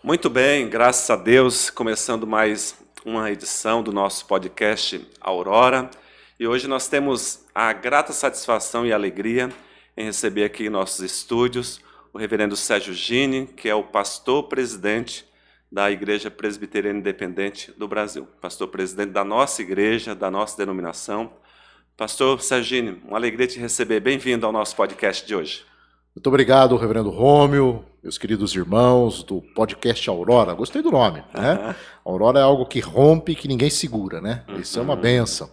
Muito bem, graças a Deus, começando mais uma edição do nosso podcast Aurora. E hoje nós temos a grata satisfação e alegria em receber aqui em nossos estúdios o reverendo Sérgio Gini, que é o pastor-presidente da Igreja Presbiteriana Independente do Brasil. Pastor-presidente da nossa igreja, da nossa denominação. Pastor Sérgio Gini, uma alegria te receber. Bem-vindo ao nosso podcast de hoje. Muito obrigado, reverendo Rômio, meus queridos irmãos do podcast Aurora. Gostei do nome, né? Aurora é algo que rompe e que ninguém segura, né? Isso é uma bênção. É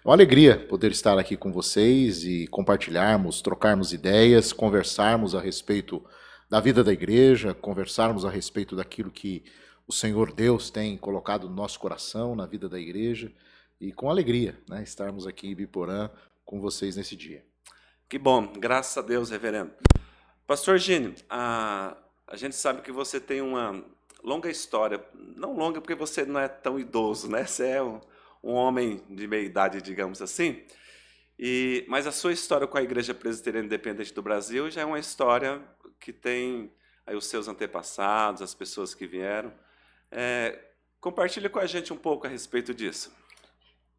uma alegria poder estar aqui com vocês e compartilharmos, trocarmos ideias, conversarmos a respeito da vida da igreja, conversarmos a respeito daquilo que o Senhor Deus tem colocado no nosso coração, na vida da igreja, e com alegria, né, estarmos aqui em Biporã com vocês nesse dia. Que bom, graças a Deus, reverendo. Pastor Gini, a gente sabe que você tem uma longa história, não longa porque você não é tão idoso, né? Você é um homem de meia idade, digamos assim, mas a sua história com a Igreja Presbiteriana Independente do Brasil já é uma história que tem aí os seus antepassados, as pessoas que vieram. Compartilha com a gente um pouco a respeito disso.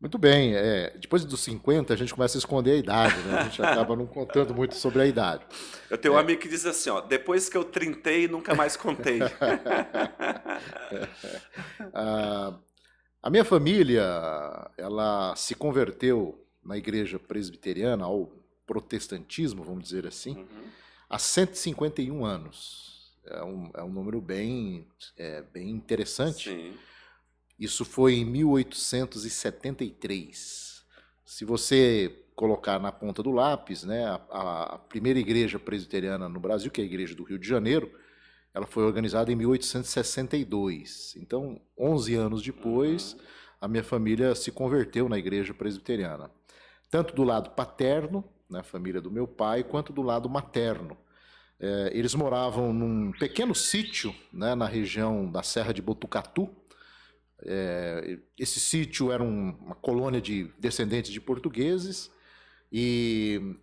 Muito bem, depois dos 50 a gente começa a esconder a idade, né? A gente acaba não contando muito sobre a idade. Eu tenho um amigo que diz assim, ó, depois que eu trintei, nunca mais contei. A minha família, ela se converteu na igreja presbiteriana, ao protestantismo, vamos dizer assim, há 151 anos. É um número bem interessante. Sim. Isso foi em 1873. Se você colocar na ponta do lápis, né, a primeira igreja presbiteriana no Brasil, que é a Igreja do Rio de Janeiro, ela foi organizada em 1862. Então, 11 anos depois, a minha família se converteu na igreja presbiteriana. Tanto do lado paterno, na família do meu pai, quanto do lado materno. Eles moravam num pequeno sítio, né, na região da Serra de Botucatu. Esse sítio era uma colônia de descendentes de portugueses e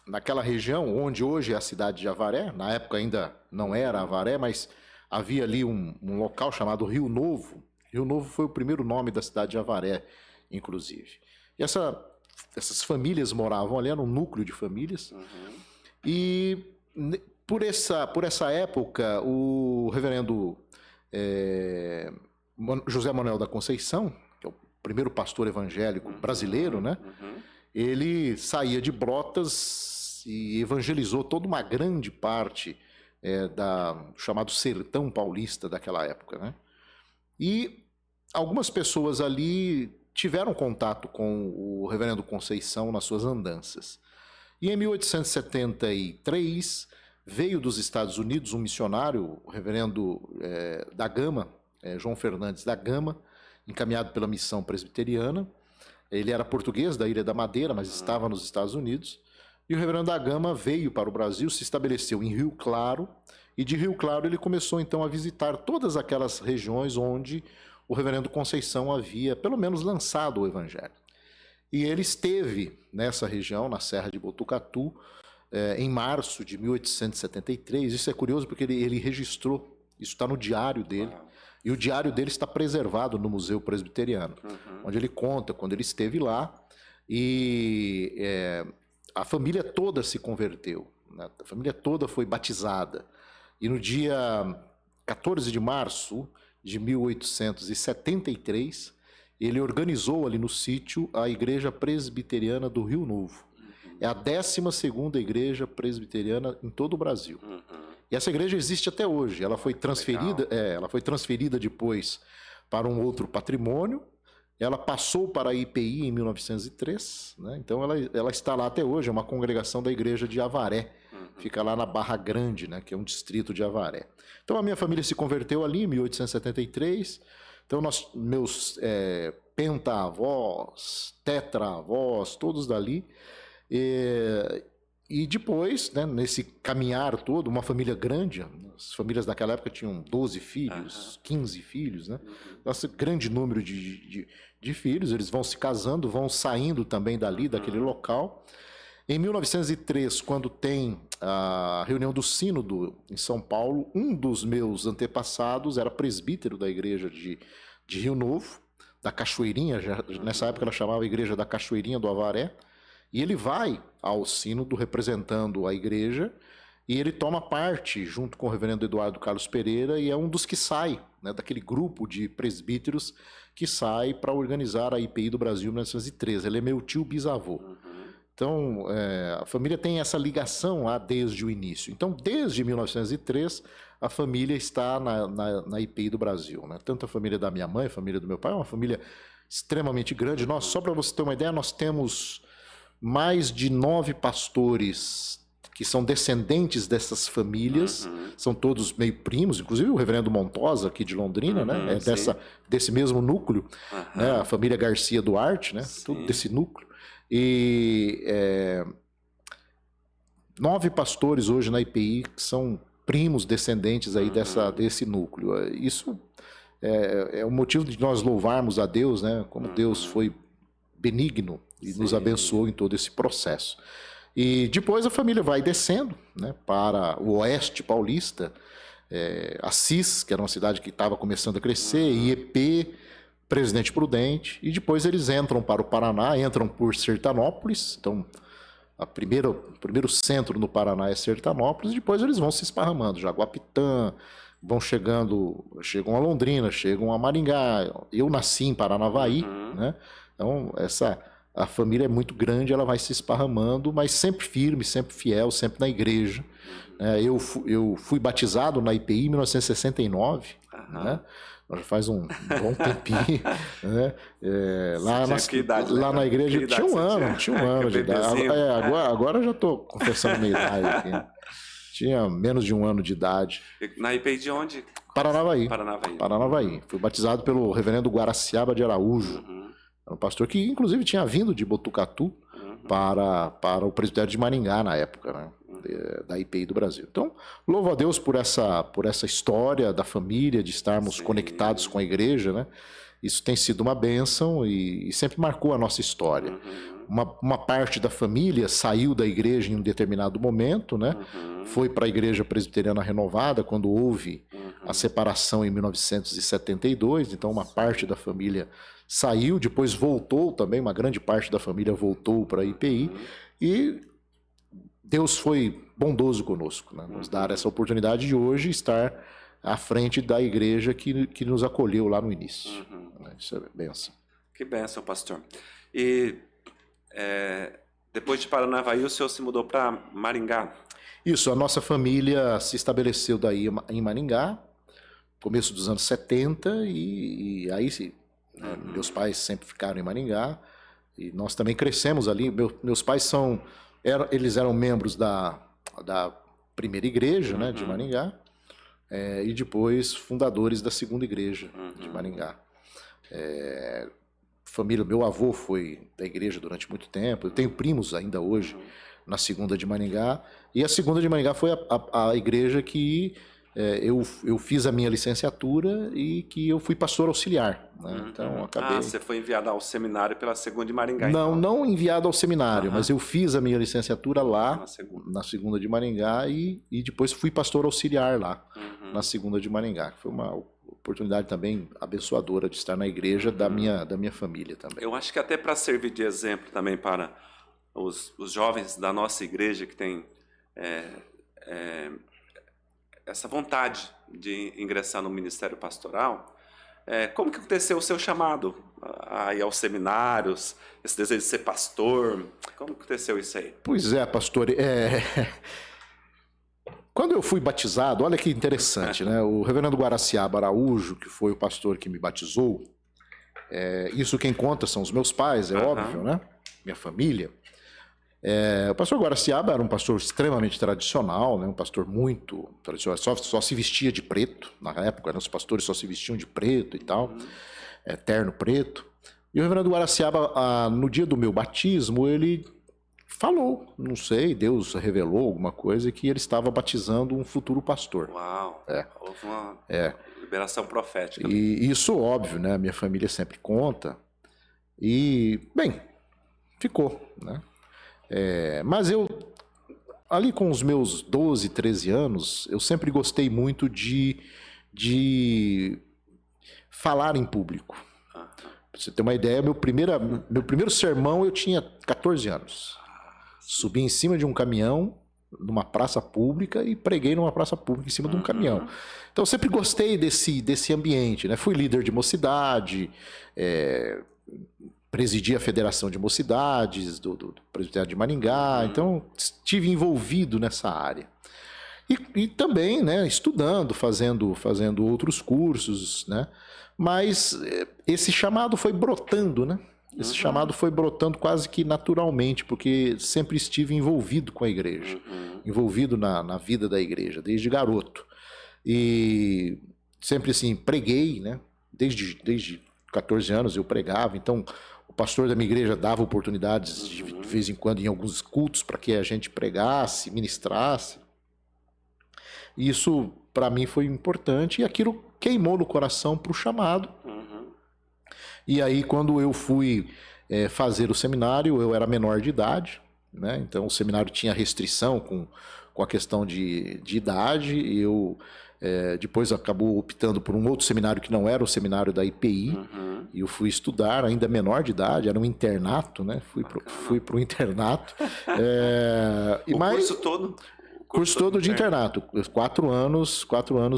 naquela região onde hoje é a cidade de Avaré, na época ainda não era Avaré, mas havia ali um local chamado Rio Novo. Rio Novo foi o primeiro nome da cidade de Avaré, inclusive. E essas famílias moravam ali, era um núcleo de famílias. E por essa época, o reverendo José Manuel da Conceição, que é o primeiro pastor evangélico brasileiro, né? Ele saía de Brotas e evangelizou toda uma grande parte do chamado sertão paulista daquela época, né? E algumas pessoas ali tiveram contato com o reverendo Conceição nas suas andanças. E em 1873 veio dos Estados Unidos um missionário, o reverendo da Gama, João Fernandes da Gama, encaminhado pela missão presbiteriana. Ele era português da Ilha da Madeira, mas estava nos Estados Unidos. E o reverendo da Gama veio para o Brasil, se estabeleceu em Rio Claro, e de Rio Claro ele começou então a visitar todas aquelas regiões onde o reverendo Conceição havia pelo menos lançado o evangelho. E ele esteve nessa região, na Serra de Botucatu, em março de 1873. Isso é curioso porque ele registrou, isso está no diário dele. E o diário dele está preservado no Museu Presbiteriano, onde ele conta quando ele esteve lá e a família toda se converteu, né? A família toda foi batizada. E no dia 14 de março de 1873, ele organizou ali no sítio a Igreja Presbiteriana do Rio Novo. É a 12ª igreja presbiteriana em todo o Brasil. E essa igreja existe até hoje. Ela foi transferida depois para um outro patrimônio. Ela passou para a IPI em 1903, né? Então ela está lá até hoje. É uma congregação da igreja de Avaré. Fica lá na Barra Grande, né? Que é um distrito de Avaré. Então a minha família se converteu ali em 1873. Então meus penta-avós, tetra-avós, todos dali. E depois, né, nesse caminhar todo, uma família grande, as famílias daquela época tinham 12 filhos, 15 filhos, né? Nosso grande número de filhos, eles vão se casando, vão saindo também dali, daquele local. Em 1903, quando tem a reunião do Sínodo em São Paulo, um dos meus antepassados era presbítero da igreja de Rio Novo, da Cachoeirinha, nessa época ela chamava a igreja da Cachoeirinha do Avaré, e ele vai ao Sínodo representando a igreja, e ele toma parte, junto com o reverendo Eduardo Carlos Pereira, e é um dos que sai, né, daquele grupo de presbíteros que sai para organizar a IPI do Brasil em 1913. Ele é meu tio bisavô. Então, a família tem essa ligação lá desde o início. Então, desde 1903, a família está na IPI do Brasil, né? Tanto a família da minha mãe, a família do meu pai, é uma família extremamente grande. Nós, só para você ter uma ideia, nós temos mais de 9 pastores que são descendentes dessas famílias, são todos meio primos, inclusive o reverendo Montosa, aqui de Londrina, né? É desse mesmo núcleo, né? A família Garcia Duarte, né? Tudo desse núcleo. E 9 pastores hoje na IPI que são primos descendentes aí desse núcleo. Isso é o motivo de nós louvarmos a Deus, né? Como Deus foi benigno e nos abençoou em todo esse processo. E depois a família vai descendo, né, para o oeste paulista, Assis, que era uma cidade que estava começando a crescer, IEP, Presidente Prudente, e depois eles entram para o Paraná, entram por Sertanópolis, então o primeiro centro no Paraná é Sertanópolis, e depois eles vão se esparramando, Jaguapitã, chegam a Londrina, chegam a Maringá. Eu nasci em Paranavaí, né? Então a família é muito grande, ela vai se esparramando, mas sempre firme, sempre fiel, sempre na igreja. Eu fui batizado na IPI em 1969, né? Já faz um bom tempinho, né? Lá na igreja tinha um ano de idade. Agora eu já estou confessando minha idade aqui. Tinha menos de 1 ano de idade. Na IPI de onde? Paranavaí. Fui batizado pelo reverendo Guaraciaba de Araújo. Era um pastor que, inclusive, tinha vindo de Botucatu para o presbitério de Maringá na época, né? Da IPI do Brasil. Então, louvo a Deus por essa história da família, de estarmos conectados com a igreja, né? Isso tem sido uma bênção e sempre marcou a nossa história. Uma parte da família saiu da igreja em um determinado momento, né? Foi para a Igreja Presbiteriana Renovada quando houve a separação em 1972. Então, uma parte da família saiu, depois voltou também, uma grande parte da família voltou para a IPI e Deus foi bondoso conosco, né? Nos dar essa oportunidade de hoje estar à frente da igreja que nos acolheu lá no início. Isso é bênção. Que bênção, pastor. E depois de Paranavaí, o senhor se mudou para Maringá? Isso, a nossa família se estabeleceu daí em Maringá, começo dos anos 70, e aí meus pais sempre ficaram em Maringá, e nós também crescemos ali. Meus pais eles eram membros da primeira igreja, né, de Maringá, e depois fundadores da segunda igreja de Maringá. Família, meu avô foi da igreja durante muito tempo, eu tenho primos ainda hoje na segunda de Maringá, e a segunda de Maringá foi a igreja que eu fiz a minha licenciatura e que eu fui pastor auxiliar, né? Então acabei... você foi enviado ao seminário pela segunda de Maringá? Não, então. Não enviado ao seminário, mas eu fiz a minha licenciatura lá, na segunda de Maringá, e depois fui pastor auxiliar lá, na segunda de Maringá. Foi uma oportunidade também abençoadora de estar na igreja da minha família também. Eu acho que até para servir de exemplo também para os jovens da nossa igreja que tem essa vontade de ingressar no ministério pastoral, como que aconteceu o seu chamado a ir aos seminários, esse desejo de ser pastor? Como que aconteceu isso aí? Pois é, pastor. Quando eu fui batizado, olha que interessante, né? O reverendo Guaraciaba Araújo, que foi o pastor que me batizou, isso quem conta são os meus pais, óbvio, né? Minha família. O pastor Guaraciaba era um pastor extremamente tradicional, né? Um pastor muito tradicional, só se vestia de preto. Na época, né? Os pastores só se vestiam de preto e tal, terno preto. E o reverendo Guaraciaba, no dia do meu batismo, ele falou, não sei, Deus revelou alguma coisa, que ele estava batizando um futuro pastor. Uau! Houve uma liberação profética. E isso, óbvio, né? Minha família sempre conta. E, bem, ficou, né? Mas eu, ali com os meus 12, 13 anos, eu sempre gostei muito de falar em público. Aham. Pra você ter uma ideia, meu primeiro sermão eu tinha 14 anos. Subi em cima de um caminhão numa praça pública e preguei numa praça pública em cima de um caminhão. Então eu sempre gostei desse ambiente, né? Fui líder de mocidade, presidi a Federação de Mocidades do Presbitério de Maringá, então estive envolvido nessa área. E também, né, estudando, fazendo outros cursos, né? Mas esse chamado foi brotando, né? Esse chamado foi brotando quase que naturalmente, porque sempre estive envolvido com a igreja, envolvido na vida da igreja, desde garoto. E sempre assim, preguei, né? Desde 14 anos eu pregava, então o pastor da minha igreja dava oportunidades de vez em quando em alguns cultos para que a gente pregasse, ministrasse. E isso para mim foi importante e aquilo queimou no coração para o chamado. E aí, quando eu fui fazer o seminário, eu era menor de idade, né? Então o seminário tinha restrição com a questão de idade. E eu depois acabou optando por um outro seminário que não era o seminário da IPI. E eu fui estudar, ainda menor de idade, era um internato, né? Fui para o internato. Curso todo? Curso todo de internato, 4 anos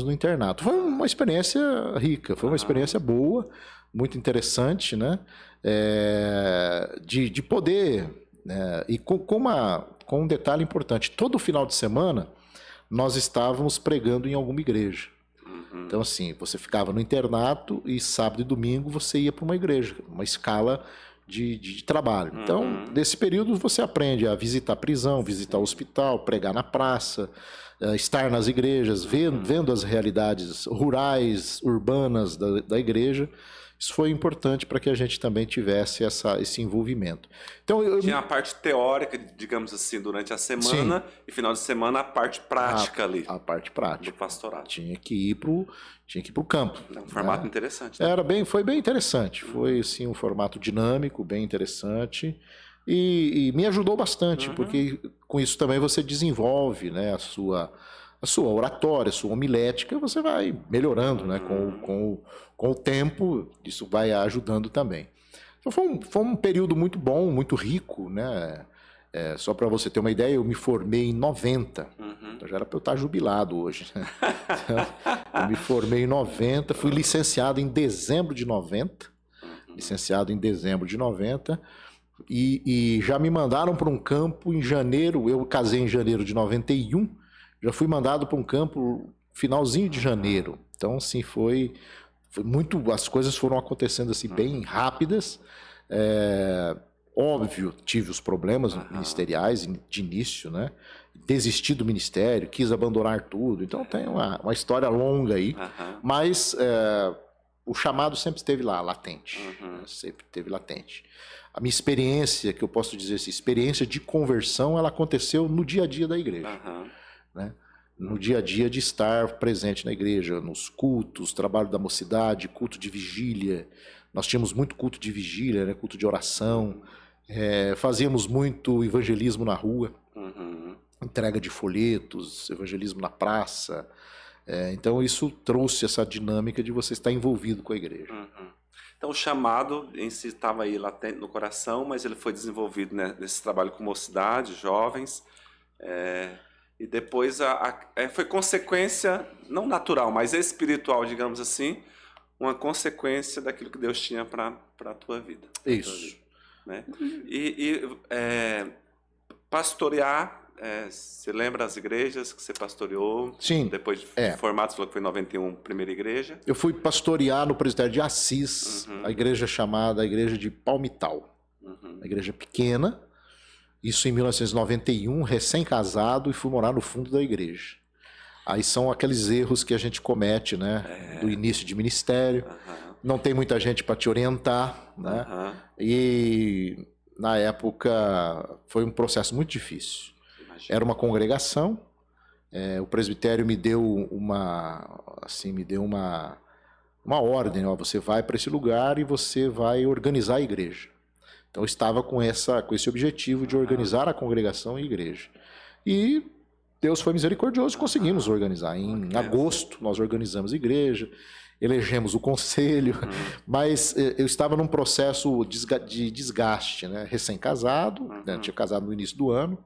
no internato. Foi uma experiência rica, foi uma experiência boa, muito interessante, né? De poder, e com um detalhe importante, todo final de semana nós estávamos pregando em alguma igreja. Então assim, você ficava no internato e sábado e domingo você ia para uma igreja, uma escala de trabalho. Então, nesse período você aprende a visitar a prisão, visitar o hospital, pregar na praça, estar nas igrejas, vendo as realidades rurais, urbanas da igreja. Isso foi importante para que a gente também tivesse esse envolvimento. Então, tinha a parte teórica, digamos assim, durante a semana, sim, e final de semana a parte prática ali. A parte prática. Do pastorado. Tinha que ir pro campo. É um formato interessante. Né? Foi bem interessante. Foi assim, um formato dinâmico, bem interessante. E me ajudou bastante, porque com isso também você desenvolve, né, a sua oratória, a sua homilética, você vai melhorando, né, com o tempo, isso vai ajudando também. Então foi um período muito bom, muito rico, né? Só para você ter uma ideia, eu me formei em 90, então já era para eu estar jubilado hoje. Né? Eu me formei em 90, fui licenciado em dezembro de 90, e já me mandaram para um campo em janeiro, eu casei em janeiro de 91, já fui mandado para um campo finalzinho de janeiro. Então, assim, foi muito... As coisas foram acontecendo assim, bem rápidas. Óbvio, tive os problemas ministeriais de início, né? Desisti do ministério, quis abandonar tudo. Então, tem uma história longa aí. Mas o chamado sempre esteve lá, latente. Né? Sempre esteve latente. A minha experiência, que eu posso dizer assim, experiência de conversão, ela aconteceu no dia a dia da igreja. Né? No dia a dia de estar presente na igreja, nos cultos, trabalho da mocidade, culto de vigília. Nós tínhamos muito culto de vigília, né? Culto de oração. Fazíamos muito evangelismo na rua, entrega de folhetos, evangelismo na praça. Então isso trouxe essa dinâmica de você estar envolvido com a igreja. Então o chamado em si estava aí latente no coração, mas ele foi desenvolvido, né, nesse trabalho com mocidade, jovens, e depois foi consequência, não natural, mas espiritual, digamos assim, uma consequência daquilo que Deus tinha para a tua vida. Isso. Né? Pastorear, você lembra as igrejas que você pastoreou? Sim. Depois de formado, você falou que foi em 91, primeira igreja. Eu fui pastorear no Presbitério de Assis, a igreja chamada Igreja de Palmital. Uma igreja pequena, isso em 1991, recém-casado, e fui morar no fundo da igreja. Aí são aqueles erros que a gente comete, né? Do início de ministério. Não tem muita gente para te orientar, né? E na época foi um processo muito difícil. Imagina. Era uma congregação, o presbitério me deu uma ordem, ó, você vai para esse lugar e você vai organizar a igreja. Então eu estava com esse objetivo de organizar a congregação e a igreja. E Deus foi misericordioso e conseguimos organizar. Em agosto nós organizamos a igreja, elegemos o conselho, mas eu estava num processo de desgaste, né? Recém-casado, né? Tinha casado no início do ano,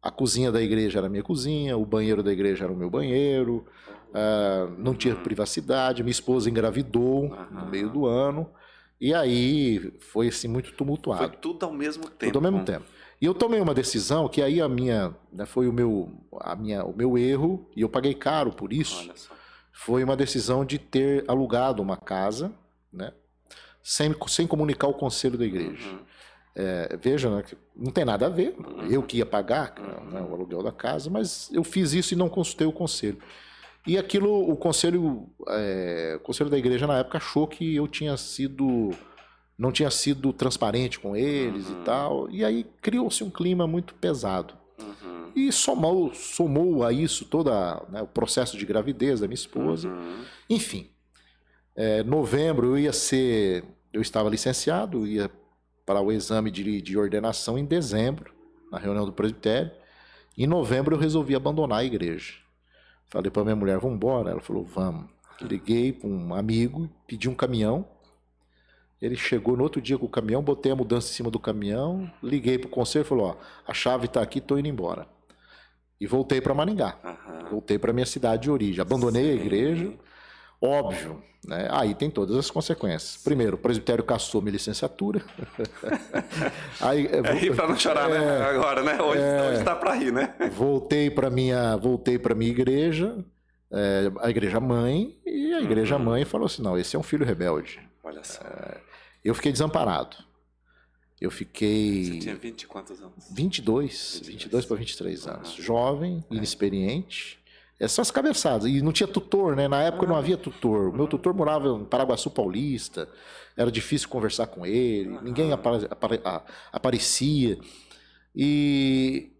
a cozinha da igreja era a minha cozinha, o banheiro da igreja era o meu banheiro, não tinha privacidade, minha esposa engravidou no meio do ano, e aí foi assim muito tumultuado. Foi tudo ao mesmo tempo. Tudo ao mesmo tempo. E eu tomei uma decisão que aí foi o meu erro, e eu paguei caro por isso. Olha só. Foi uma decisão de ter alugado uma casa, né, sem comunicar o conselho da igreja. Veja, né, que não tem nada a ver, eu que ia pagar, né, o aluguel da casa, mas eu fiz isso e não consultei o conselho. E aquilo, o conselho da igreja na época achou que eu não tinha sido transparente com eles e tal, e aí criou-se um clima muito pesado. E somou a isso todo o processo de gravidez da minha esposa. Enfim, novembro eu estava licenciado, ia para o exame de ordenação em dezembro, na reunião do presbitério. Em novembro eu resolvi abandonar a igreja. Falei para minha mulher, vamos embora? Ela falou, vamos. Liguei para um amigo, pedi um caminhão. Ele chegou no outro dia com o caminhão, botei a mudança em cima do caminhão, liguei para o conselho e falou, ó, a chave está aqui, estou indo embora. E voltei para Maringá. Voltei para minha cidade de origem. Abandonei a igreja. Óbvio, né? Aí tem todas as consequências. Primeiro, o presbitério cassou minha licenciatura. Rir para não chorar, né? Agora, né? Hoje está para rir, né? Voltei para minha igreja, a igreja mãe, e a igreja mãe falou assim, não, esse é um filho rebelde. Olha só. Eu fiquei desamparado. Você tinha 20 e quantos anos? 22 para 23 anos. Jovem, inexperiente. Essas cabeçadas. E não tinha tutor, né? Na época não havia tutor. O meu tutor morava em Paraguaçu Paulista. Era difícil conversar com ele. Ninguém aparecia. E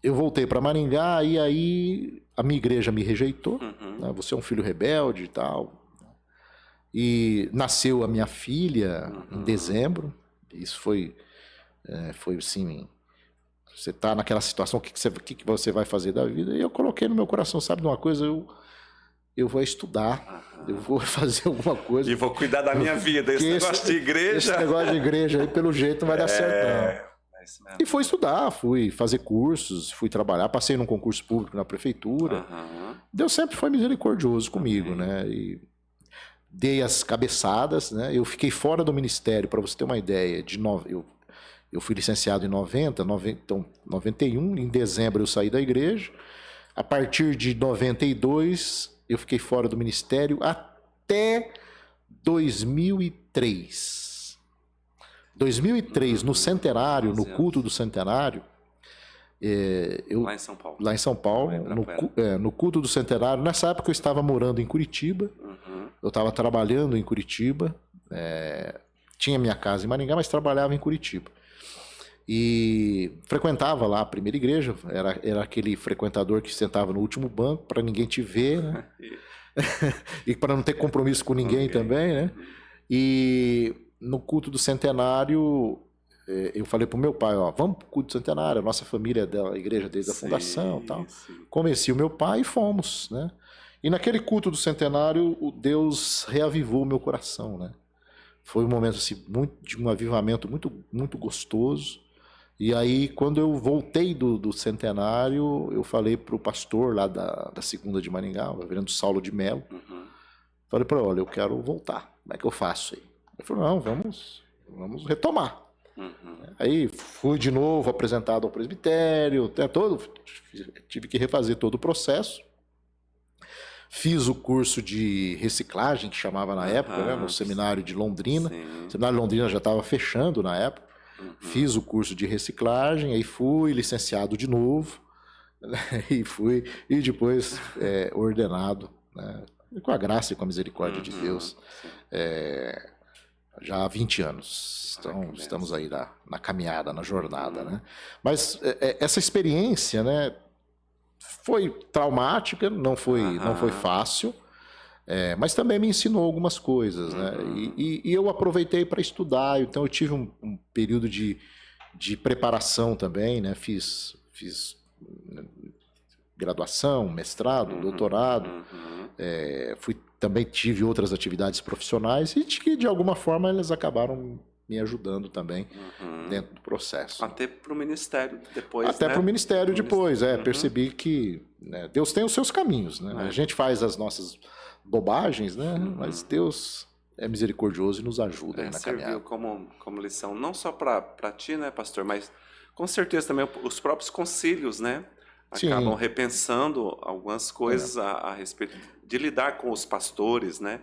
eu voltei para Maringá e aí a minha igreja me rejeitou. Né? Você é um filho rebelde e tal. E nasceu a minha filha em dezembro. Isso foi assim, você está naquela situação, o que você vai fazer da vida? E eu coloquei no meu coração, sabe de uma coisa? Eu vou estudar, eu vou fazer alguma coisa. E vou cuidar da minha vida. Esse negócio de igreja... Esse negócio de igreja aí, pelo jeito, não vai dar certo, não. E fui estudar, fui fazer cursos, fui trabalhar, passei num concurso público na prefeitura. Deus sempre foi misericordioso comigo, né? E dei as cabeçadas, né? Eu fiquei fora do ministério, para você ter uma ideia, eu fui licenciado em 91, em dezembro eu saí da igreja. A partir de 92, eu fiquei fora do ministério até 2003. 2003, no centenário, no culto do centenário, lá em São Paulo. Lá em São Paulo, no culto do centenário. Nessa época eu estava morando em Curitiba, eu estava trabalhando em Curitiba, tinha minha casa em Maringá, mas trabalhava em Curitiba. E frequentava lá a primeira igreja, era aquele frequentador que sentava no último banco para ninguém te ver, né? E para não ter compromisso com ninguém também, né? E no culto do centenário, eu falei pro meu pai, ó, vamos pro culto do centenário, a nossa família é da igreja desde a fundação e tal. Convenci o meu pai e fomos, né? E naquele culto do centenário, o Deus reavivou o meu coração, né? Foi um momento assim, de um avivamento muito, muito gostoso. E aí, quando eu voltei do centenário, eu falei para o pastor lá da segunda de Maringá, o reverendo Saulo de Mello, falei para ele, olha, eu quero voltar, como é que eu faço aí? Ele falou, não, vamos retomar. Aí fui de novo apresentado ao presbitério, tive que refazer todo o processo. Fiz o curso de reciclagem, que chamava na época, né, no seminário de Londrina. O seminário de Londrina já estava fechando na época. Fiz o curso de reciclagem, aí fui licenciado de novo, né, e depois ordenado, né, com a graça e com a misericórdia de Deus, já há 20 anos. Então, estamos aí na caminhada, na jornada. Né? Mas essa experiência, né, foi traumática, não foi fácil. Mas também me ensinou algumas coisas, né? E eu aproveitei para estudar, então eu tive um período de preparação também, né? Fiz graduação, mestrado, doutorado, também tive outras atividades profissionais e que de alguma forma elas acabaram me ajudando também dentro do processo. Até para o ministério depois, Até né? para o ministério depois, percebi que, né, Deus tem os seus caminhos, né? A gente faz as nossas bobagens, né? Mas Deus é misericordioso e nos ajuda aí na caminhada. Serviu como lição, não só para ti, né, pastor, mas com certeza também os próprios concílios, né? Acabam repensando algumas coisas a respeito de lidar com os pastores, né?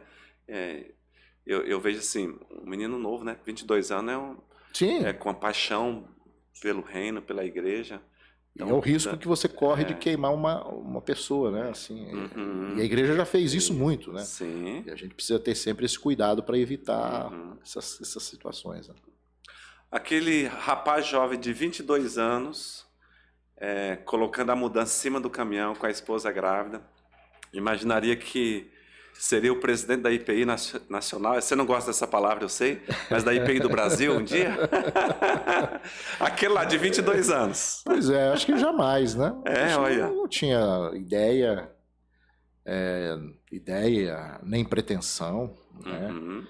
Eu vejo assim, um menino novo, né? 22 anos, com a paixão pelo reino, pela igreja. Então, é o risco que você corre de queimar uma pessoa, né? Assim, e a igreja já fez isso muito, né? Sim. E a gente precisa ter sempre esse cuidado para evitar essas situações. Né? Aquele rapaz jovem de 22 anos, colocando a mudança em cima do caminhão com a esposa grávida, imaginaria que seria o presidente da IPI nacional. Você não gosta dessa palavra, eu sei, mas da IPI do Brasil um dia? Aquele lá de 22 anos. Pois é, acho que jamais, né? Olha. Eu não tinha ideia, nem pretensão, né?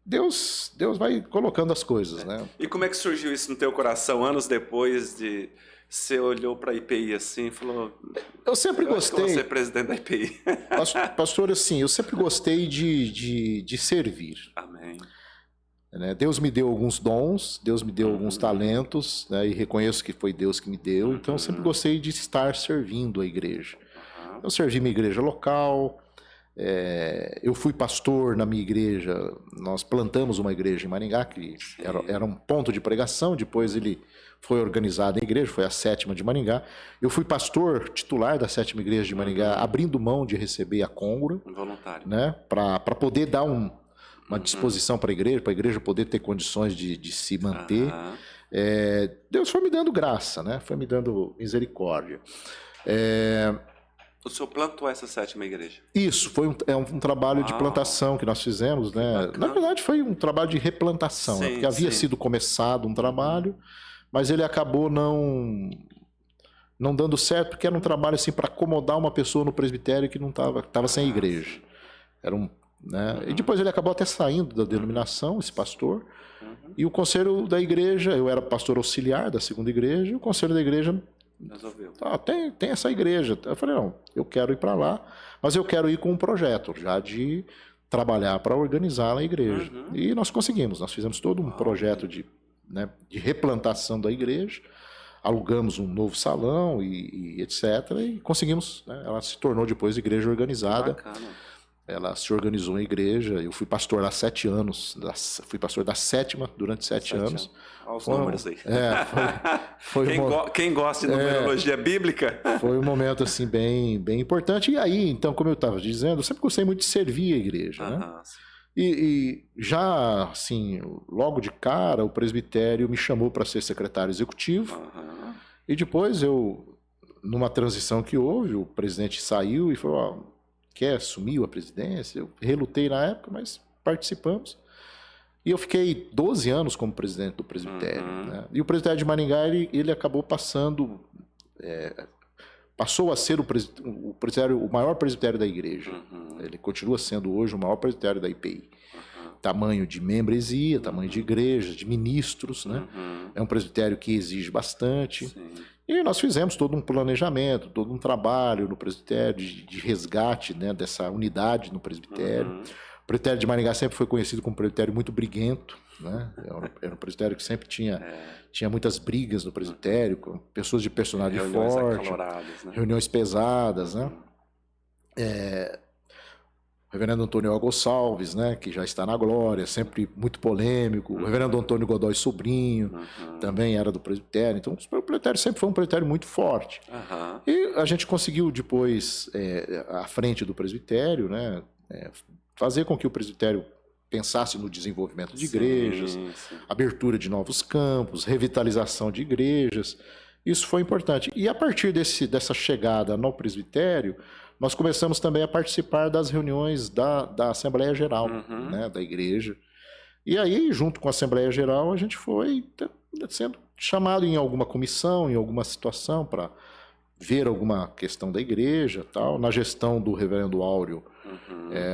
Deus vai colocando as coisas, né? E como é que surgiu isso no teu coração, anos depois de... Você olhou para a IPI assim e falou... Eu sempre gostei... Eu vou ser presidente da IPI. Pastor, assim, eu sempre gostei de servir. Amém. Né? Deus me deu alguns dons, Deus me deu alguns talentos, né? E reconheço que foi Deus que me deu. Então, eu sempre gostei de estar servindo a igreja. Eu servi minha igreja local... eu fui pastor na minha igreja, nós plantamos uma igreja em Maringá, que era um ponto de pregação, depois ele foi organizado em igreja, foi a 7ª de Maringá. Eu fui pastor titular da 7ª igreja de Maringá, abrindo mão de receber a côngora, voluntário, né, para poder dar uma disposição para a igreja poder ter condições de se manter. Deus foi me dando graça, né, foi me dando misericórdia. O senhor plantou essa 7ª igreja? Isso, foi um trabalho de plantação que nós fizemos, né? Na verdade, foi um trabalho de replantação, né? Porque havia sido começado um trabalho, mas ele acabou não dando certo, porque era um trabalho assim para acomodar uma pessoa no presbitério que não estava sem igreja. Era né? E depois ele acabou até saindo da denominação, esse pastor, e o conselho da igreja, eu era pastor auxiliar da 2ª igreja, e o conselho da igreja resolveu. Tem essa igreja. Eu falei, não, eu quero ir para lá, mas eu quero ir com um projeto já de trabalhar para organizar a igreja. E nós conseguimos, nós fizemos todo um projeto de replantação da igreja, alugamos um novo salão e etc. E conseguimos, né? Ela se tornou depois igreja organizada. Bacana. Ela se organizou em igreja, eu fui pastor há 7 anos, fui pastor da 7ª durante 7 anos. Olha os números aí. Quem gosta de numerologia bíblica. Foi um momento assim bem importante. E aí, então, como eu estava dizendo, eu sempre gostei muito de servir a igreja. Né? E já, assim, logo de cara, o presbitério me chamou para ser secretário executivo. E depois numa transição que houve, o presidente saiu e falou... assumiu a presidência, eu relutei na época, mas participamos. E eu fiquei 12 anos como presidente do presbitério. Né? E o presbitério de Maringá, ele acabou passando... passou a ser o maior presbitério da igreja. Ele continua sendo hoje o maior presbitério da IPI. Tamanho de membresia, tamanho de igreja, de ministros. Né? É um presbitério que exige bastante. Sim. E nós fizemos todo um planejamento, todo um trabalho no presbitério de resgate, né, dessa unidade no presbitério. O presbitério de Maringá sempre foi conhecido como um presbitério muito briguento. Né? Era um presbitério que sempre tinha muitas brigas no presbitério, com pessoas de personalidade forte, né? Reuniões pesadas. Né? O reverendo Antônio Gonçalves, né, que já está na glória, sempre muito polêmico. O reverendo Antônio Godoy Sobrinho também era do presbitério. Então, o presbitério sempre foi um presbitério muito forte. E a gente conseguiu depois, à frente do presbitério, né, fazer com que o presbitério pensasse no desenvolvimento de igrejas, abertura de novos campos, revitalização de igrejas. Isso foi importante. E a partir dessa chegada no presbitério, nós começamos também a participar das reuniões da Assembleia Geral, né, da igreja. E aí, junto com a Assembleia Geral, a gente foi sendo chamado em alguma comissão, em alguma situação, para ver alguma questão da igreja, tal. Na gestão do reverendo Áureo,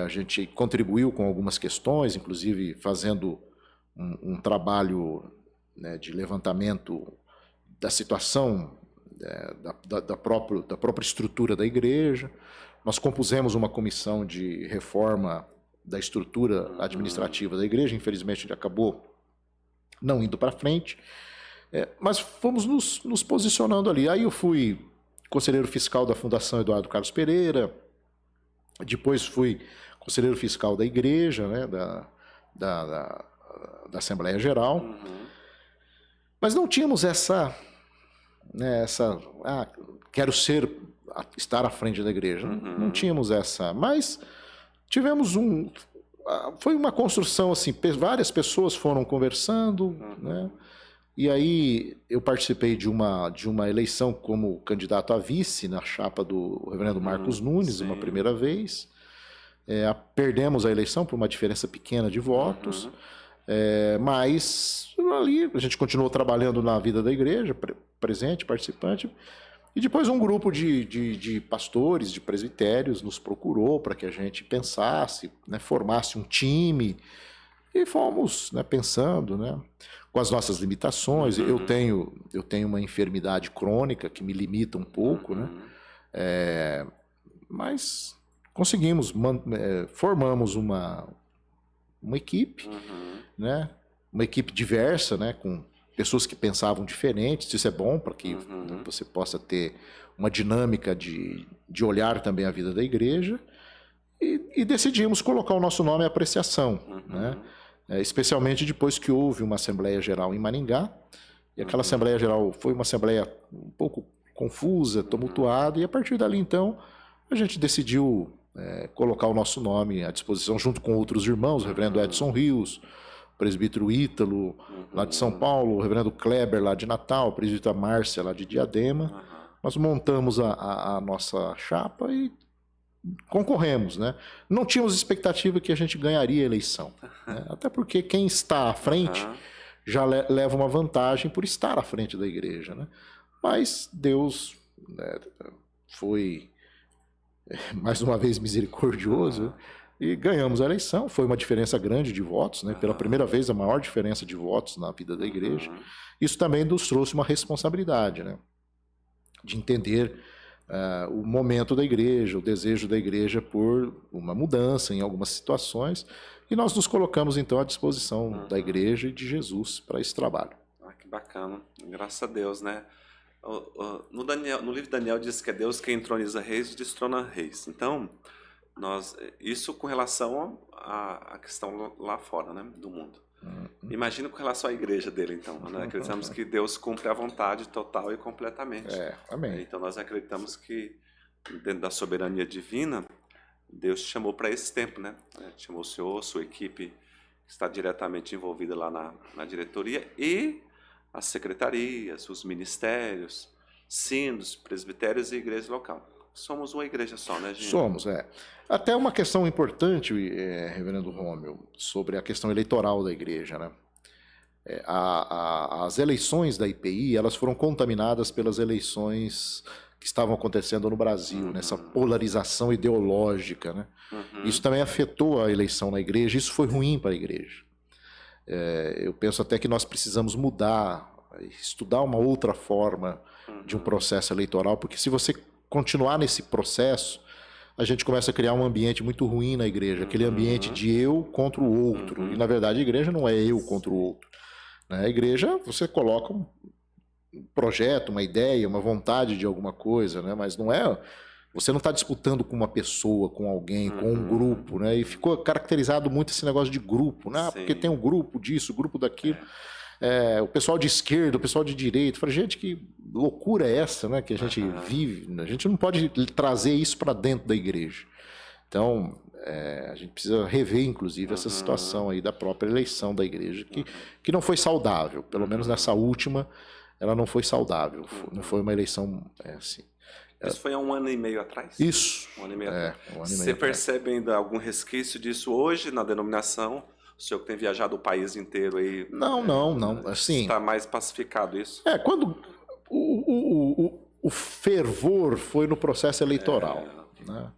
a gente contribuiu com algumas questões, inclusive fazendo um trabalho, né, de levantamento da situação, da própria estrutura da igreja. Nós compusemos uma comissão de reforma da estrutura administrativa da igreja. Infelizmente, ele acabou não indo para frente, mas fomos nos posicionando ali. Aí eu fui conselheiro fiscal da Fundação Eduardo Carlos Pereira, depois fui conselheiro fiscal da igreja, né, da Assembleia Geral, mas não tínhamos quero estar à frente da igreja. Não tínhamos essa, mas tivemos foi uma construção assim, várias pessoas foram conversando, né? E aí eu participei de uma eleição como candidato a vice na chapa do reverendo Marcos Nunes, uma primeira vez. Perdemos a eleição por uma diferença pequena de votos, mas ali a gente continuou trabalhando na vida da igreja, presente, participante. E depois um grupo de pastores, de presbitérios, nos procurou para que a gente pensasse, né, formasse um time. E fomos, né, pensando, né, com as nossas limitações. Eu tenho uma enfermidade crônica que me limita um pouco, né, mas conseguimos, formamos uma equipe, né, uma equipe diversa, né, com pessoas que pensavam diferentes. Isso é bom para que você possa ter uma dinâmica de olhar também a vida da igreja. E decidimos colocar o nosso nome à Apreciação, né? Especialmente depois que houve uma Assembleia Geral em Maringá. E aquela Assembleia Geral foi uma Assembleia um pouco confusa, tumultuada, e a partir dali, então, a gente decidiu colocar o nosso nome à disposição, junto com outros irmãos, o reverendo Edson Rios, o presbítero Ítalo, lá de São Paulo, o reverendo Kleber, lá de Natal, a presbítera Márcia, lá de Diadema. Nós montamos a nossa chapa e concorremos, né? Não tínhamos expectativa que a gente ganharia a eleição, né? Até porque quem está à frente já leva uma vantagem por estar à frente da igreja, né? Mas Deus, né, foi mais uma vez misericordioso e ganhamos a eleição. Foi uma diferença grande de votos, né? Pela primeira vez, a maior diferença de votos na vida da igreja. Isso também nos trouxe uma responsabilidade, né, de entender o momento da igreja, o desejo da igreja por uma mudança em algumas situações, e nós nos colocamos então à disposição da igreja e de Jesus para esse trabalho. Que bacana, graças a Deus, né? No livro de Daniel diz que é Deus quem entroniza reis e destrona reis. Então, isso com relação à questão lá fora, né, do mundo. Imagina com relação à igreja dele, então, né? Acreditamos que Deus cumpre a vontade total e completamente. Amém. Então nós acreditamos que, dentro da soberania divina, Deus te chamou para esse tempo, né? Chamou o senhor, sua equipe que está diretamente envolvida lá na diretoria, e as secretarias, os ministérios, sínodos, presbitérios e igreja local. Somos uma igreja só, né, gente? Somos, Até uma questão importante, reverendo Rômio, sobre a questão eleitoral da igreja, né? As eleições da IPI, elas foram contaminadas pelas eleições que estavam acontecendo no Brasil, nessa polarização ideológica, né? Isso também afetou a eleição na igreja, isso foi ruim para a igreja. Eu penso até que nós precisamos mudar, estudar uma outra forma de um processo eleitoral, porque se você continuar nesse processo, a gente começa a criar um ambiente muito ruim na igreja, aquele ambiente de eu contra o outro. E, na verdade, a igreja não é eu contra o outro, né? A igreja, você coloca um projeto, uma ideia, uma vontade de alguma coisa, né? Mas não é... Você não está disputando com uma pessoa, com alguém, com um grupo, né? E ficou caracterizado muito esse negócio de grupo, né? Porque tem um grupo disso, grupo daquilo. O pessoal de esquerda, o pessoal de direita. Eu falei, gente, que loucura é essa, né, que a gente vive? A gente não pode trazer isso para dentro da igreja. Então, a gente precisa rever, inclusive, essa situação aí da própria eleição da igreja, que não foi saudável, pelo menos nessa última. ela não foi saudável, não foi uma eleição assim. Isso foi há 1 ano e meio atrás? Isso. 1 ano e meio atrás. 1 ano e meio Você atrás. percebe ainda algum resquício disso hoje na denominação? O senhor que tem viajado o país inteiro aí. Não. Assim, está mais pacificado isso? Quando o fervor foi no processo eleitoral, né?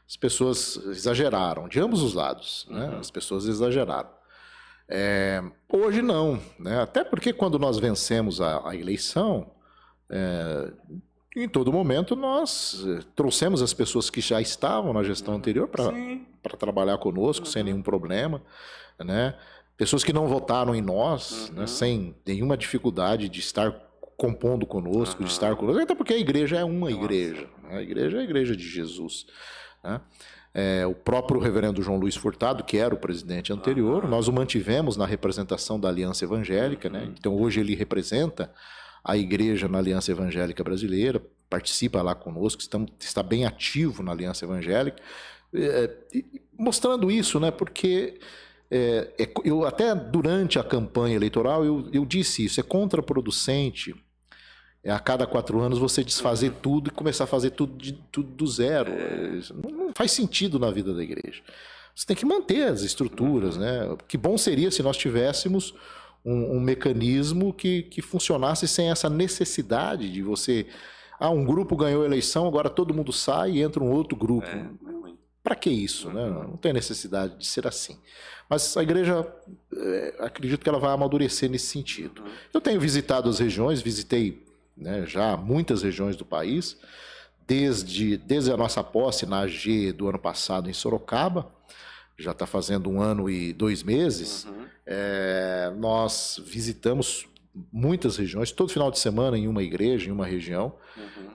As pessoas exageraram, de ambos os lados, né? As pessoas exageraram. Hoje não, né? Até porque quando nós vencemos a eleição, em todo momento nós trouxemos as pessoas que já estavam na gestão anterior para trabalhar conosco sem nenhum problema, né? Pessoas que não votaram em nós, né? Sem nenhuma dificuldade de estar compondo conosco, de estar conosco, até porque a igreja é uma igreja, né? A igreja é a igreja de Jesus, né? O próprio reverendo João Luiz Furtado, que era o presidente anterior, nós o mantivemos na representação da Aliança Evangélica, né? Então hoje ele representa a igreja na Aliança Evangélica Brasileira, participa lá conosco, está bem ativo na Aliança Evangélica, mostrando isso, né? Porque eu até durante a campanha eleitoral eu disse isso, é contraproducente a cada 4 anos você desfazer tudo e começar a fazer tudo do zero. Não faz sentido na vida da igreja. Você tem que manter as estruturas, né? Que bom seria se nós tivéssemos um mecanismo que funcionasse sem essa necessidade de você... um grupo ganhou a eleição, agora todo mundo sai e entra um outro grupo. Para que isso, né? Não tem necessidade de ser assim. Mas a igreja, acredito que ela vai amadurecer nesse sentido. Eu tenho visitado as regiões, visitei, né, já muitas regiões do país, desde a nossa posse na AG do ano passado em Sorocaba, já está fazendo 1 ano e 2 meses, nós visitamos muitas regiões, todo final de semana em uma igreja, em uma região,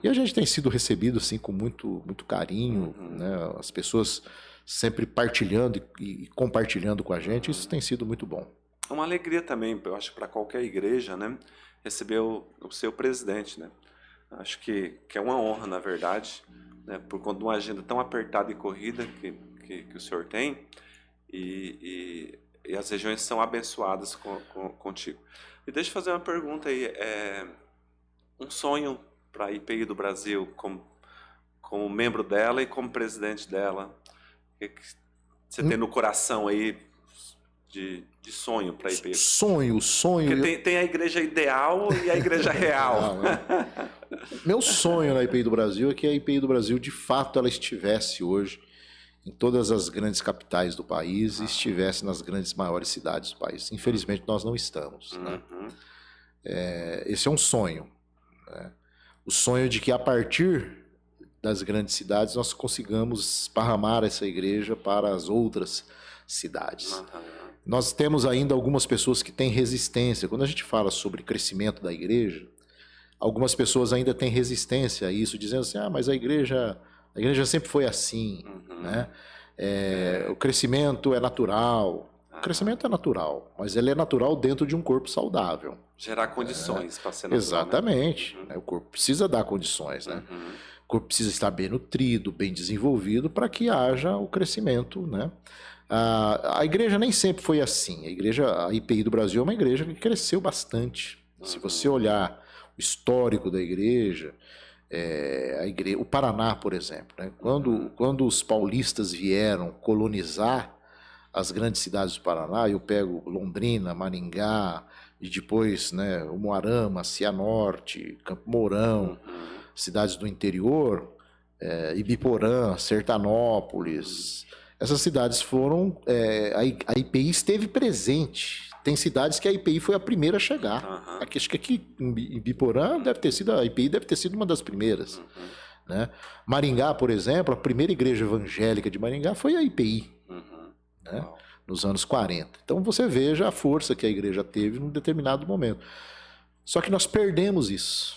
e a gente tem sido recebido assim, com muito, muito carinho, né? As pessoas sempre partilhando e compartilhando com a gente, isso tem sido muito bom. Uma alegria também, eu acho, para qualquer igreja, né? Receber o seu presidente, né? Acho que é uma honra, na verdade, né? Por conta de uma agenda tão apertada e corrida que o senhor tem, e as regiões são abençoadas contigo. E deixa eu fazer uma pergunta aí, um sonho para a IPI do Brasil, como membro dela e como presidente dela, o que você tem no coração aí de sonho para a IPI? Sonho. Porque tem a igreja ideal e a igreja real. Meu sonho na IPI do Brasil é que a IPI do Brasil, de fato, ela estivesse hoje em todas as grandes capitais do país e estivesse nas grandes maiores cidades do país. Infelizmente, nós não estamos, né? Esse é um sonho, né? O sonho de que, a partir das grandes cidades, nós consigamos esparramar essa igreja para as outras cidades. Nós temos ainda algumas pessoas que têm resistência. Quando a gente fala sobre crescimento da igreja, algumas pessoas ainda têm resistência a isso, dizendo assim, mas a igreja sempre foi assim, né? O crescimento é natural. O crescimento é natural, mas ele é natural dentro de um corpo saudável. Gerar condições para ser natural. Exatamente. Né? O corpo precisa dar condições, né? O corpo precisa estar bem nutrido, bem desenvolvido, para que haja o crescimento, né? A igreja nem sempre foi assim. A IPI do Brasil é uma igreja que cresceu bastante. Se você olhar o histórico da igreja, o Paraná, por exemplo, né? Quando os paulistas vieram colonizar as grandes cidades do Paraná, eu pego Londrina, Maringá, e depois, né, Umuarama, Cianorte, Campo Mourão, cidades do interior, Ibiporã, Sertanópolis. Essas cidades foram... a IPI esteve presente. Tem cidades que a IPI foi a primeira a chegar. Acho que aqui em Ibiporã a IPI deve ter sido uma das primeiras. Né? Maringá, por exemplo, a primeira igreja evangélica de Maringá foi a IPI. Né? Nos anos 40. Então você veja a força que a igreja teve num determinado momento. Só que nós perdemos isso.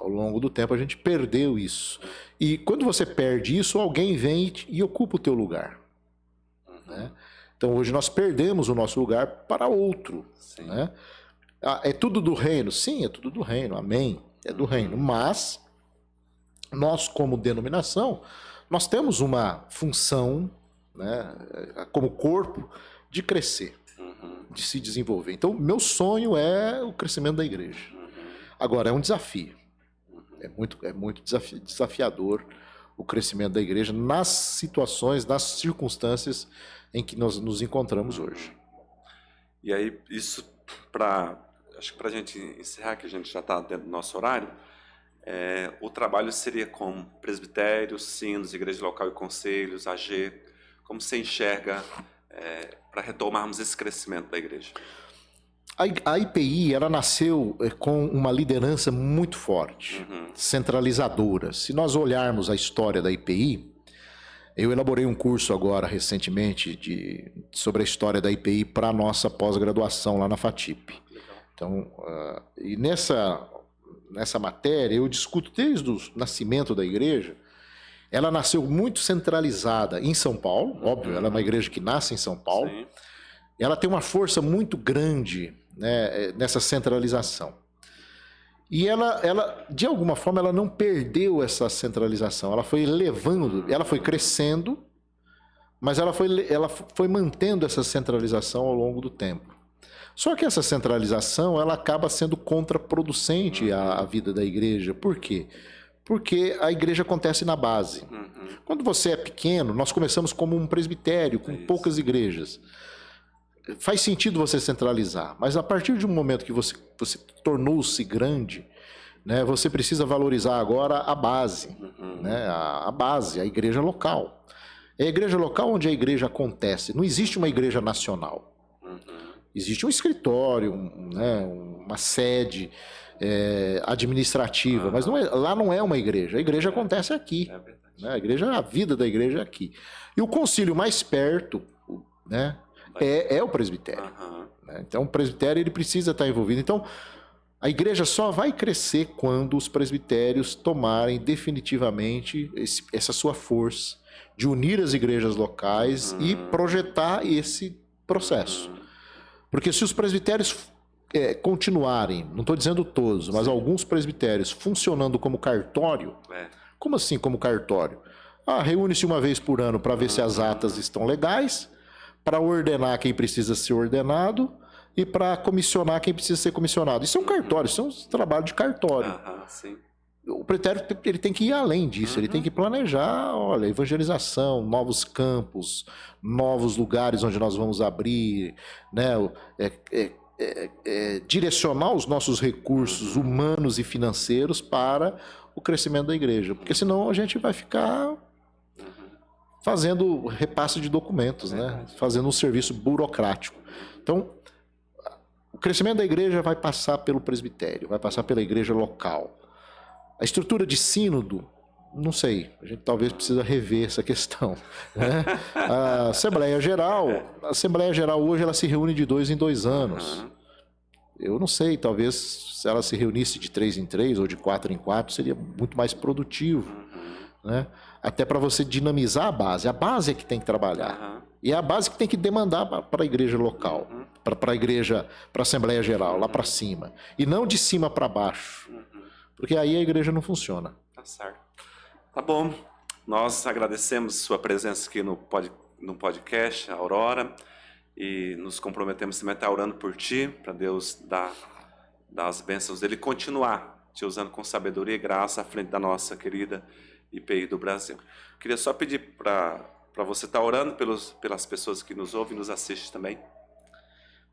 Ao longo do tempo a gente perdeu isso. E quando você perde isso, alguém vem e ocupa o teu lugar. Né? Então hoje nós perdemos o nosso lugar para outro. Né? É tudo do reino? Sim, é tudo do reino. Amém. É do reino. Mas nós, como denominação, nós temos uma função, né, como corpo, de crescer, de se desenvolver. Então, meu sonho é o crescimento da igreja. Agora, é um desafio. É muito desafiador o crescimento da igreja nas situações, nas circunstâncias em que nós nos encontramos hoje. E aí, isso acho que para a gente encerrar, que a gente já está dentro do nosso horário, o trabalho seria com presbitérios, sinos, igreja local e conselhos, AG, como você enxerga para retomarmos esse crescimento da igreja? A IPI, ela nasceu com uma liderança muito forte, centralizadora. Se nós olharmos a história da IPI, eu elaborei um curso agora, recentemente, sobre a história da IPI para a nossa pós-graduação lá na FATIP. Então, e nessa matéria, eu discuto desde o nascimento da igreja. Ela nasceu muito centralizada em São Paulo, óbvio, ela é uma igreja que nasce em São Paulo. Sim. Ela tem uma força muito grande, né, nessa centralização. E ela, de alguma forma, ela não perdeu essa centralização. Ela foi elevando, ela foi crescendo, mas ela foi mantendo essa centralização ao longo do tempo. Só que essa centralização, ela acaba sendo contraproducente à vida da igreja. Por quê? Porque a igreja acontece na base. Quando você é pequeno, nós começamos como um presbitério, com poucas igrejas. Faz sentido você centralizar, mas a partir de um momento que você tornou-se grande, né, você precisa valorizar agora a base, né, a base, a igreja local. É a igreja local onde a igreja acontece. Não existe uma igreja nacional. Existe um escritório, né, uma sede administrativa, mas lá não é uma igreja. A igreja acontece aqui. Né, a vida da igreja é aqui. E o concílio mais perto, né, é o presbitério. Né? Então, o presbitério ele precisa estar envolvido. Então, a igreja só vai crescer quando os presbitérios tomarem definitivamente essa sua força de unir as igrejas locais e projetar esse processo. Porque se os presbitérios continuarem, não estou dizendo todos, mas alguns presbitérios funcionando como cartório, como assim como cartório? Reúne-se uma vez por ano para ver se as atas estão legais, para ordenar quem precisa ser ordenado e para comissionar quem precisa ser comissionado. Isso é um cartório, isso é um trabalho de cartório. Sim. O presbitério ele tem que ir além disso, ele tem que planejar, olha, evangelização, novos campos, novos lugares onde nós vamos abrir, né, direcionar os nossos recursos humanos e financeiros para o crescimento da igreja, porque senão a gente vai ficar fazendo repasse de documentos, né? Fazendo um serviço burocrático. Então, o crescimento da igreja vai passar pelo presbitério, vai passar pela igreja local. A estrutura de sínodo, não sei, a gente talvez precisa rever essa questão. Né? A Assembleia Geral hoje ela se reúne de 2 em 2 anos. Eu não sei, talvez se ela se reunisse de 3 em 3 ou de 4 em 4, seria muito mais produtivo. Né? Até para você dinamizar a base é que tem que trabalhar. E é a base que tem que demandar para a igreja local, para a igreja, para a Assembleia Geral, lá para cima. E não de cima para baixo, porque aí a igreja não funciona. Tá certo. Tá bom. Nós agradecemos sua presença aqui no podcast, Aurora, e nos comprometemos também a estar orando por ti, para Deus dar as bênçãos dele e continuar te usando com sabedoria e graça à frente da nossa querida IPI do Brasil. Queria só pedir para você estar orando pelas pessoas que nos ouvem e nos assistem também.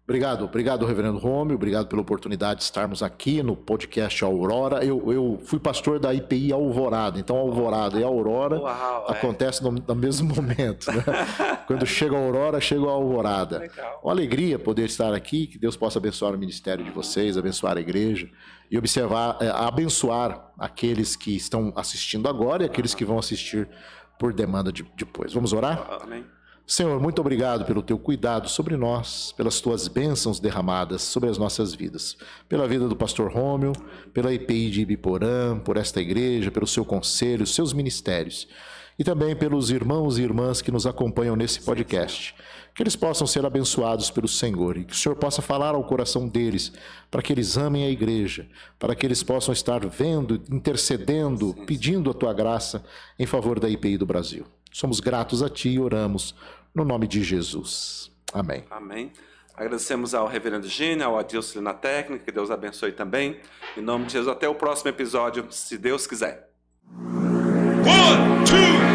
Obrigado, reverendo Rômio, obrigado pela oportunidade de estarmos aqui no podcast Aurora. Eu fui pastor da IPI Alvorada, então Alvorada e Aurora acontece no mesmo momento. Né? Quando chega a Aurora, chega a Alvorada. Legal. Uma alegria poder estar aqui, que Deus possa abençoar o ministério de vocês, abençoar a igreja e abençoar aqueles que estão assistindo agora e aqueles que vão assistir por demanda depois. Vamos orar? Amém. Senhor, muito obrigado pelo teu cuidado sobre nós, pelas tuas bênçãos derramadas sobre as nossas vidas, pela vida do pastor Rômio, pela IPI de Ibiporã, por esta igreja, pelo seu conselho, seus ministérios, e também pelos irmãos e irmãs que nos acompanham nesse podcast, que eles possam ser abençoados pelo Senhor e que o Senhor possa falar ao coração deles, para que eles amem a igreja, para que eles possam estar vendo, intercedendo, pedindo a tua graça em favor da IPI do Brasil. Somos gratos a ti e oramos no nome de Jesus. Amém. Amém. Agradecemos ao reverendo Gênio, ao Adilson na técnica, que Deus abençoe também. Em nome de Jesus, até o próximo episódio, se Deus quiser. 1, 2